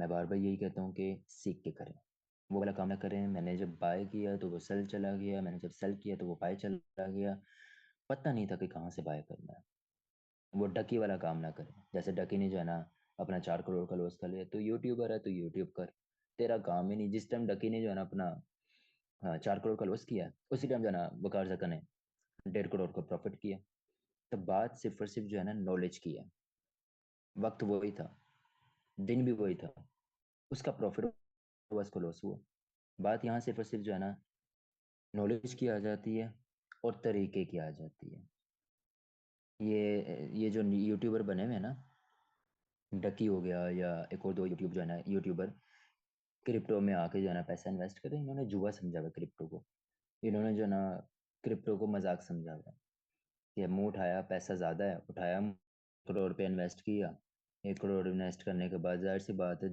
मैं बार बार यही कहता हूँ कि सीख के करें। वो वाला काम ना करें, मैंने जब बाय किया तो वो सेल चला गया, मैंने जब सेल किया तो वो बाय चला गया। पता नहीं था कि कहाँ से बाय करना है। वो डकी वाला काम ना करें। जैसे डकी ने जो है ना अपना 4 करोड़ का लॉस कर लिया, तो यूट्यूबर है तो यूट्यूब कर। तेरा काम ही नहीं। जिस टाइम डकी ने जो है ना अपना, हाँ, 4 करोड़ का लॉस किया, उसी टाइम जो है ना वकार जका ने 1.5 करोड़ का प्रॉफिट किया। तो बात सिर्फ और सिर्फ जो है ना नॉलेज की है। वक्त वही था, दिन भी वही था, उसका प्रॉफिट हुआ, उसको लॉस हुआ। बात यहाँ सिर्फ और सिर्फ जो है ना नॉलेज की आ जाती है और तरीके की आ जाती है। ये जो यूट्यूबर बने हुए हैं ना, डकी हो गया या एक और दो यूट्यूब जो है ना यूट्यूबर, क्रिप्टो में आके जो है ना पैसा इन्वेस्ट करें, इन्होंने जुआ समझा हुआ है क्रिप्टो को। इन्होंने जो है ना क्रिप्टो को मजाक समझा हुआ है कि मुंह उठाया, पैसा ज्यादा है, उठाया, करोड़ पे इन्वेस्ट किया। 1 करोड़ इन्वेस्ट करने के बाद जाहिर सी बात है